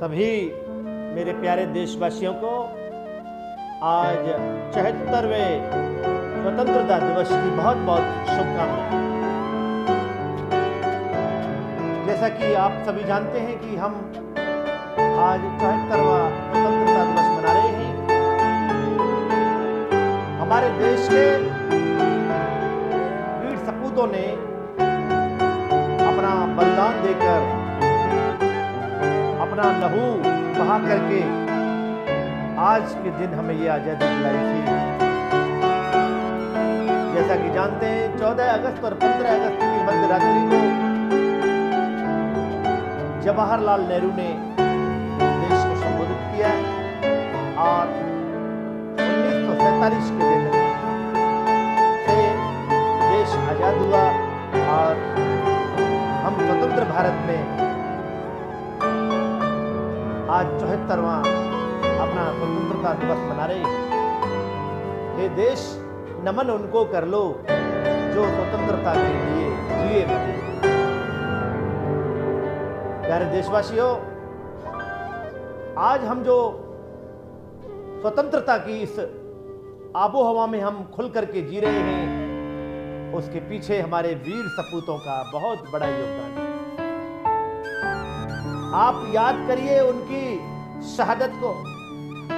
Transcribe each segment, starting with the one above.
सभी मेरे प्यारे देशवासियों को आज 74वें स्वतंत्रता दिवस की बहुत बहुत शुभकामनाएं। जैसा कि आप सभी जानते हैं कि हम आज 74वां स्वतंत्रता दिवस मना रहे हैं। हमारे देश के वीर सपूतों ने अपना बलिदान देकर, अपना लहू बहा करके आज के दिन हमें ये आजादी दिलाई थी। जैसा कि जानते हैं 14 अगस्त और 15 अगस्त की मध्य रात्रि को जवाहरलाल नेहरू ने देश को संबोधित किया और 1947 के दिन से देश आजाद हुआ और हम स्वतंत्र भारत में आज 74वां अपना स्वतंत्रता दिवस मना रहे हैं। ये देश नमन उनको कर लो जो स्वतंत्रता के लिए जिए मरे। प्यारे देशवासियों, आज हम जो स्वतंत्रता की इस आबो हवा में हम खुल करके जी रहे हैं, उसके पीछे हमारे वीर सपूतों का बहुत बड़ा योगदान है। आप याद करिए उनकी शहादत को,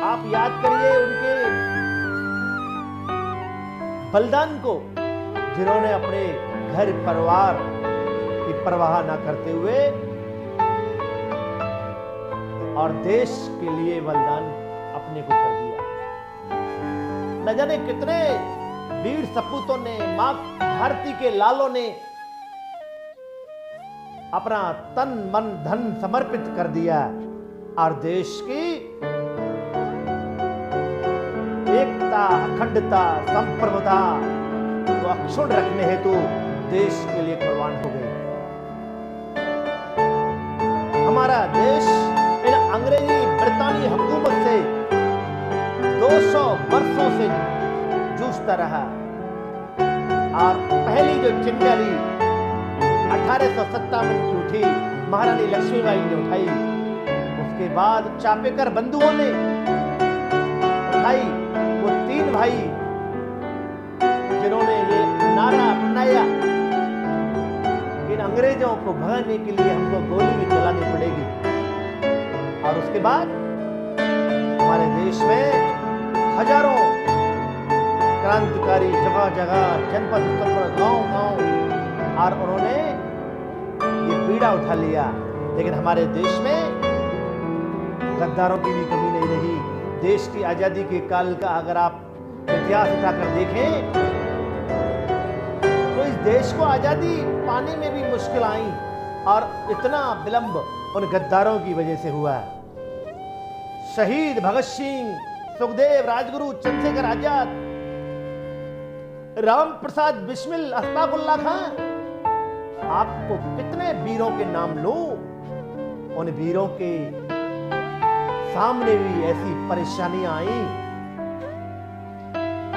आप याद करिए उनके बलिदान को, जिन्होंने अपने घर परिवार की परवाह न करते हुए और देश के लिए बलिदान अपने को कर दिया। न जाने कितने वीर सपूतों ने, मां भारती के लालों ने अपना तन मन धन समर्पित कर दिया और देश की एकता, अखंडता, संप्रभुता को अक्षुण्ण रखने हेतु देश के लिए कुर्बान हो गए। हमारा देश इन अंग्रेजी ब्रितानी हुकूमत से 200 वर्षों से जूझता रहा और पहली जो चिंगारी 1857 की उठी, महारानी लक्ष्मीबाई ने उठाई। उसके बाद चापेकर बंधुओं ने उठाई। वो 3 भाई जिन्होंने ये नारा अपनाया, इन अंग्रेजों को भगाने के लिए हमको गोली भी चलानी पड़ेगी। और उसके बाद हमारे देश में हजारों क्रांतिकारी जगह जगह, जनपद स्तर पर, गांव-गांव, और उन्होंने ये बीड़ा उठा लिया। लेकिन हमारे देश में गद्दारों की भी कमी नहीं रही। देश की आजादी के काल का अगर आप इतिहास उठाकर देखें तो इस देश को आजादी पाने में भी मुश्किल आई और इतना विलंब उन गद्दारों की वजह से हुआ। शहीद भगत सिंह, सुखदेव, राजगुरु, चंद्रशेखर आजाद, राम प्रसाद बिस्मिल, अशफाकुल्लाह खान, आपको कितने वीरों के नाम लूं। उन वीरों के सामने भी ऐसी परेशानियां आई।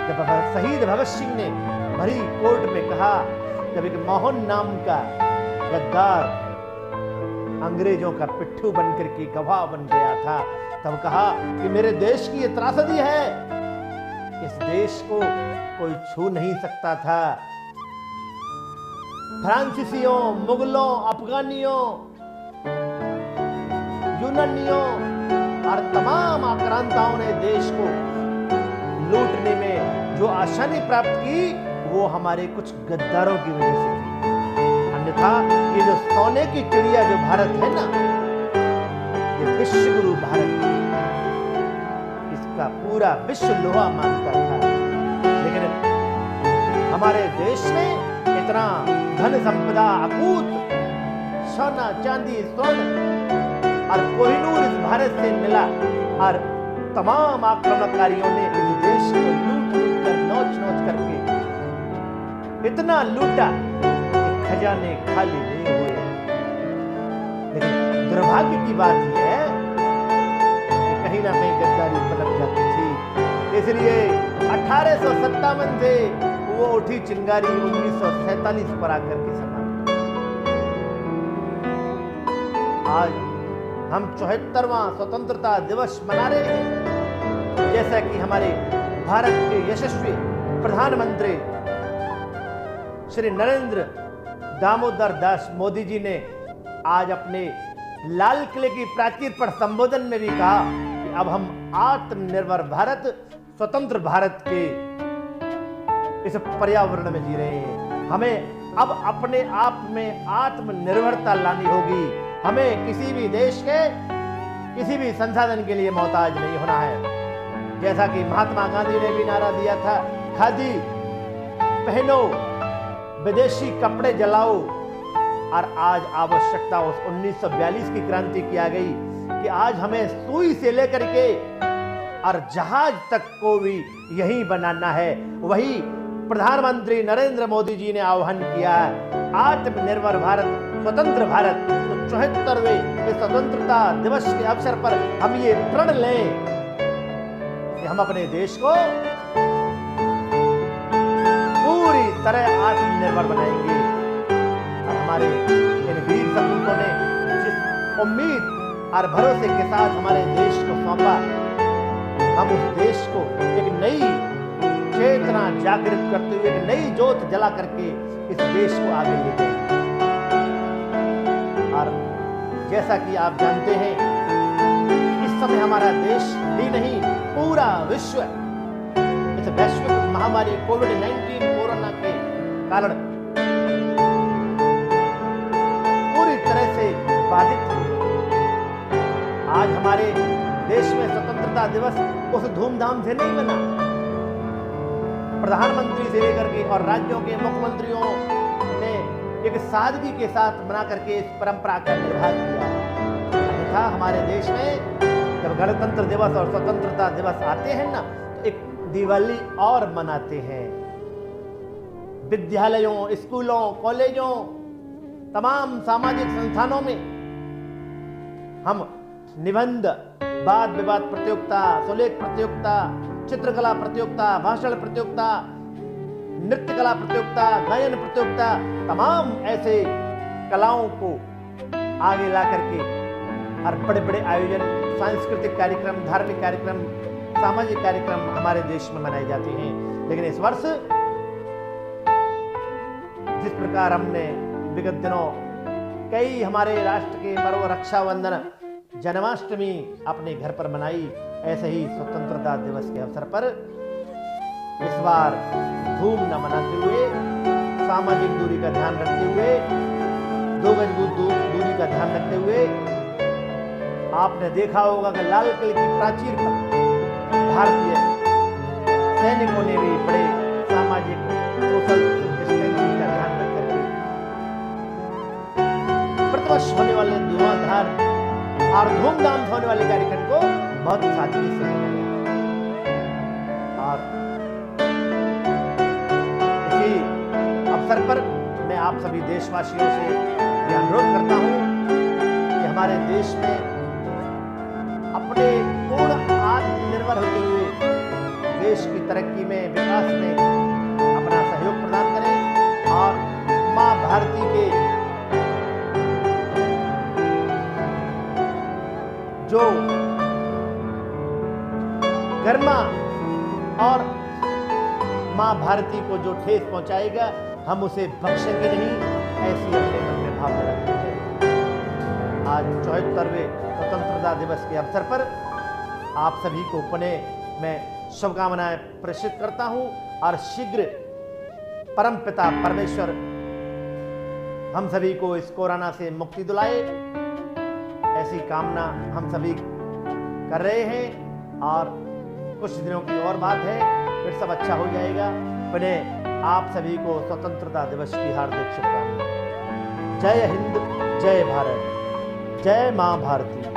जब शहीद भगत सिंह ने भरी कोर्ट में कहा, जब एक मोहन नाम का गद्दार अंग्रेजों का पिट्ठू बनकर के गवाह बन गया था, तब कहा कि मेरे देश की ये त्रासदी है, इस देश को कोई छू नहीं सकता था। फ्रांसीसियों, मुगलों, अफगानियों, यूनानियों और तमाम आक्रांताओं ने देश को लूटने में जो आसानी प्राप्त की, वो हमारे कुछ गद्दारों की वजह से की। अन्यथा ये जो सोने की चिड़िया जो भारत है ना, ये विश्व गुरु भारत, इसका पूरा विश्व लोहा मानता था। लेकिन हमारे देश में इतना धन संपदा, अकूत सोना, चांदी, स्वर्ण और कोहिनूर इस भारत से मिला और तमाम आक्रमणकारियों ने इस देश को लूट लूट कर, नोच नोच करके इतना लूटा कि खजाने खाली नहीं हुए। लेकिन दुर्भाग्य की बात यह है कि कहीं ना कहीं गद्दारी पलट जाती थी। इसलिए 1857 से वो उठी चिंगारी 1947 पर आकर के समाप्त। आज हम 74वां स्वतंत्रता दिवस मना रहे हैं। जैसा कि हमारे भारत के यशस्वी प्रधानमंत्री श्री नरेंद्र दामोदर दास मोदी जी ने आज अपने लाल किले की प्राचीर पर संबोधन में भी कहा कि अब हम आत्मनिर्भर भारत, स्वतंत्र भारत के इस पर्यावरण में जी रहे हैं। हमें अब अपने आप में आत्मनिर्भरता लानी होगी। हमें किसी भी देश के किसी भी संसाधन के लिए मोहताज नहीं होना है। जैसा कि महात्मा गांधी ने भी नारा दिया था, खादी पहनो, विदेशी कपड़े जलाओ। और आज आवश्यकता उस 1942 की क्रांति की आ गई कि आज हमें सुई से लेकर के और जहाज तक को भी यही बनाना है। वही प्रधानमंत्री नरेंद्र मोदी जी ने आह्वान किया है, आत्मनिर्भर भारत, स्वतंत्र भारत। तो 74वें स्वतंत्रता दिवस के अवसर पर हम ये प्रण लें कि हम अपने देश को पूरी तरह आत्मनिर्भर बनाएंगे। और हमारे इन वीर सपूतों ने जिस उम्मीद और भरोसे के साथ हमारे देश को सौंपा, हम उस देश को एक नई चेतना जागृत करते हुए, एक नई ज्योत जला करके इस देश को आगे ले जाएंगे। और जैसा कि आप जानते हैं, इस समय हमारा देश ही नहीं, पूरा विश्व इस वैश्विक महामारी कोविड-19 कोरोना के कारण पूरी तरह से बाधित है। आज हमारे देश में स्वतंत्रता दिवस उस धूमधाम से नहीं मना। प्रधानमंत्री से लेकर के और राज्यों के मुख्यमंत्रियों ने एक सादगी के साथ मना करके इस परंपरा का निर्वाह किया। अन्यथा हमारे देश में जब गणतंत्र दिवस और स्वतंत्रता दिवस आते हैं ना, तो एक दिवाली और मनाते हैं। विद्यालयों, स्कूलों, कॉलेजों, तमाम सामाजिक संस्थानों में हम निबंध, वाद विवाद प्रतियोगिता, सुलेख प्रतियोगिता, चित्रकला प्रतियोगिता, भाषण प्रतियोगिता, नृत्य कला प्रतियोगिता, गायन प्रतियोगिता, तमाम ऐसे कलाओं को आगे ला करके और बड़े बड़े आयोजन, सांस्कृतिक कार्यक्रम, धार्मिक कार्यक्रम, सामाजिक कार्यक्रम हमारे देश में मनाए जाते हैं। लेकिन इस वर्ष जिस प्रकार हमने विगत दिनों कई हमारे राष्ट्र के पर्व, रक्षाबंधन, जन्माष्टमी अपने घर पर मनाई, ऐसे ही स्वतंत्रता दिवस के अवसर पर इस बार धूम न मनाते हुए, सामाजिक दूरी का ध्यान रखते हुए, 2 गज दूरी का ध्यान रखते हुए, आपने देखा होगा कि लाल किले की प्राचीर पर भारतीय सैनिकों ने भी बड़े सामाजिक सोशल डिस्टेंसिंग का ध्यान रख करके प्रतिवर्ष होने वाले धुआंधार और धूमधाम से होने वाले कार्यक्रम को बहुत सादगी से मनाया। और इसी अवसर पर मैं आप सभी देशवासियों से यह अनुरोध करता हूं कि हमारे देश में अपने पूर्ण आत्मनिर्भर होते हुए देश की तरक्की में, विकास में अपना सहयोग प्रदान करें और मां भारती के जो गर्मा और मां भारती को जो ठेस पहुंचाएगा, हम उसे बख्शेंगे नहीं, ऐसी अपने मन में भावना रखते हैं। आज 74वें स्वतंत्रता दिवस के अवसर पर आप सभी को पुनः मैं शुभकामनाएं प्रेषित करता हूं और शीघ्र परमपिता परमेश्वर हम सभी को इस कोरोना से मुक्ति दिलाए, ऐसी कामना हम सभी कर रहे हैं। और कुछ दिनों की और बात है, फिर सब अच्छा हो जाएगा। पुनः आप सभी को स्वतंत्रता दिवस की हार्दिक शुभकामनाएं। जय हिंद, जय भारत, जय मां भारती।